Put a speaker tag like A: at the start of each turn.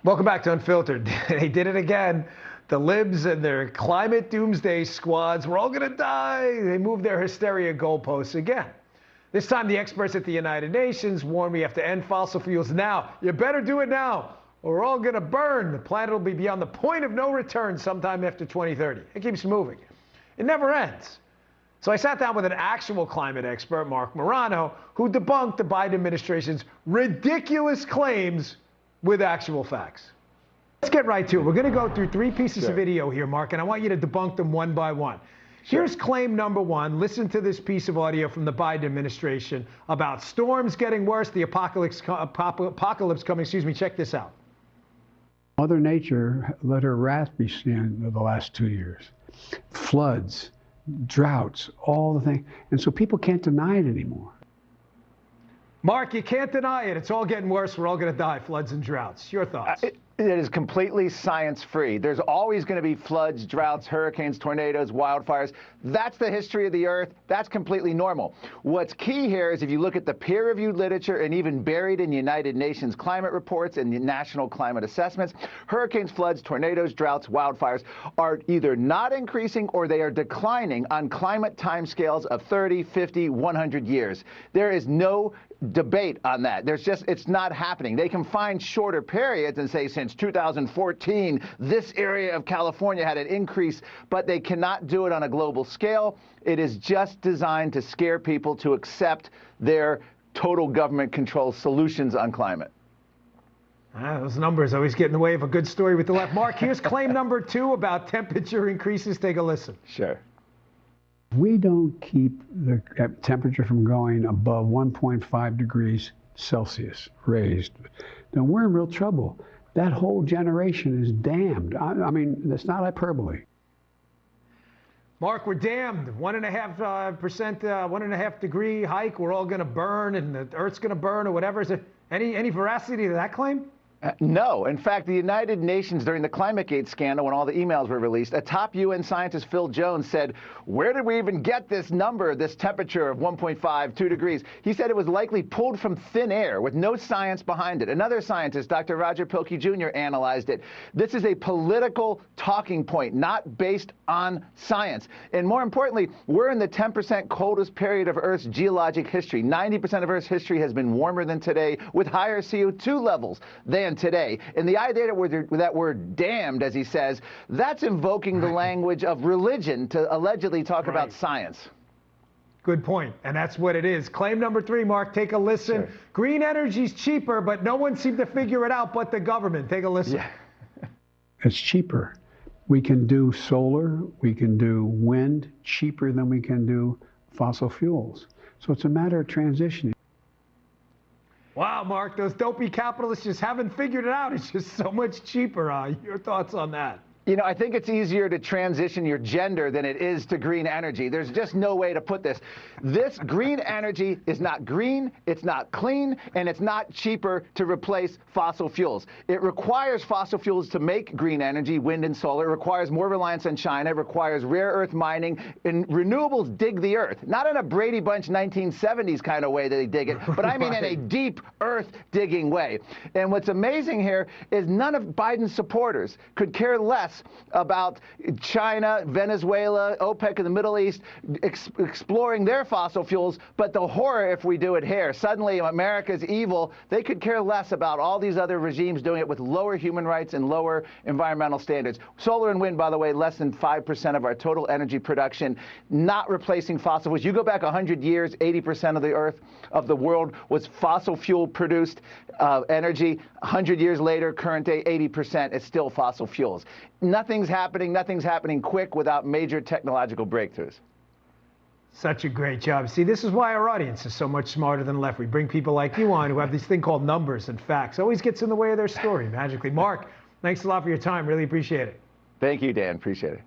A: Welcome back to Unfiltered. They did it again. The libs and their climate doomsday squads, we're all going to die. They moved their hysteria goalposts again. This time, the experts at the United Nations warn we have to end fossil fuels now. You better do it now, or we're all going to burn. The planet will be beyond the point of no return sometime after 2030. It keeps moving. It never ends. So I sat down with an actual climate expert, Marc Morano, who debunked the Biden administration's ridiculous claims with actual facts. Let's get right to it. We're going to go through three pieces of video here, Mark, and I want you to debunk them one by one. Here's claim number one. Listen to this piece of audio from the Biden administration about storms getting worse, the apocalypse coming. Excuse me. Check this out.
B: Mother Nature let her wrath be seen the last 2 years. Floods, droughts, all the things. And so people can't deny it anymore.
A: Mark, you can't deny it. It's all getting worse. We're all going to die. Floods and droughts. Your thoughts?
C: It is completely science-free. There's always going to be floods, droughts, hurricanes, tornadoes, wildfires. That's the history of the Earth. That's completely normal. What's key here is if you look at the peer-reviewed literature and even buried in United Nations climate reports and the national climate assessments, hurricanes, floods, tornadoes, droughts, wildfires are either not increasing or they are declining on climate timescales of 30, 50, 100 years. There is no debate on that. It's not happening. They can find shorter periods and say since 2014, this area of California had an increase, but they cannot do it on a global scale. It is just designed to scare people to accept their total government control solutions on climate.
A: Those numbers always get in the way of a good story with the left. Mark, here's claim number two about temperature increases. Take a listen.
C: Sure.
B: We don't keep the temperature from going above 1.5 degrees Celsius raised, then we're in real trouble. That whole generation is damned. I mean, that's not hyperbole.
A: Mark, we're damned. 1.5%, 1.5 degree hike. We're all going to burn, and the Earth's going to burn, or whatever. Is there any veracity to that claim?
C: No. In fact, the United Nations, during the ClimateGate scandal, when all the emails were released, a top UN scientist, Phil Jones, said, where did we even get this number, this temperature of 1.5, 2 degrees? He said it was likely pulled from thin air with no science behind it. Another scientist, Dr. Roger Pielke Jr., analyzed it. This is a political talking point, not based on science. And more importantly, we're in the 10% coldest period of Earth's geologic history. 90% of Earth's history has been warmer than today, with higher CO2 levels than today. And the idea that we're damned, as he says, that's invoking the language of religion to allegedly talk about science.
A: Good point. And that's what it is. Claim number three, Mark, take a listen.
C: Sure.
A: Green energy's cheaper, but no one seemed to figure it out but the government. Take a listen.
C: Yeah.
B: It's cheaper. We can do solar, we can do wind cheaper than we can do fossil fuels. So it's a matter of transitioning.
A: Wow, Mark, those dopey capitalists just haven't figured it out. It's just so much cheaper. Your thoughts on that?
C: You know, I think it's easier to transition your gender than it is to green energy. There's just no way to put this. This green energy is not green, it's not clean, and it's not cheaper to replace fossil fuels. It requires fossil fuels to make green energy, wind and solar. It requires more reliance on China. It requires rare earth mining. And renewables dig the earth. Not in a Brady Bunch 1970s kind of way that they dig it, but I mean in a deep earth digging way. And what's amazing here is none of Biden's supporters could care less about China, Venezuela, OPEC in the Middle East exploring their fossil fuels, but the horror if we do it here. Suddenly America's evil. They could care less about all these other regimes doing it with lower human rights and lower environmental standards. Solar and wind, by the way, less than 5% of our total energy production, not replacing fossil fuels. You go back 100 years, 80% of the earth, of the world was fossil fuel produced energy. 100 years later, current day, 80% is still fossil fuels. Nothing's happening quick without major technological breakthroughs.
A: Such a great job. See, this is why our audience is so much smarter than left. We bring people like you on who have this thing called numbers and facts. Always gets in the way of their story, magically. Mark, thanks a lot for your time. Really appreciate it.
C: Thank you, Dan. Appreciate it.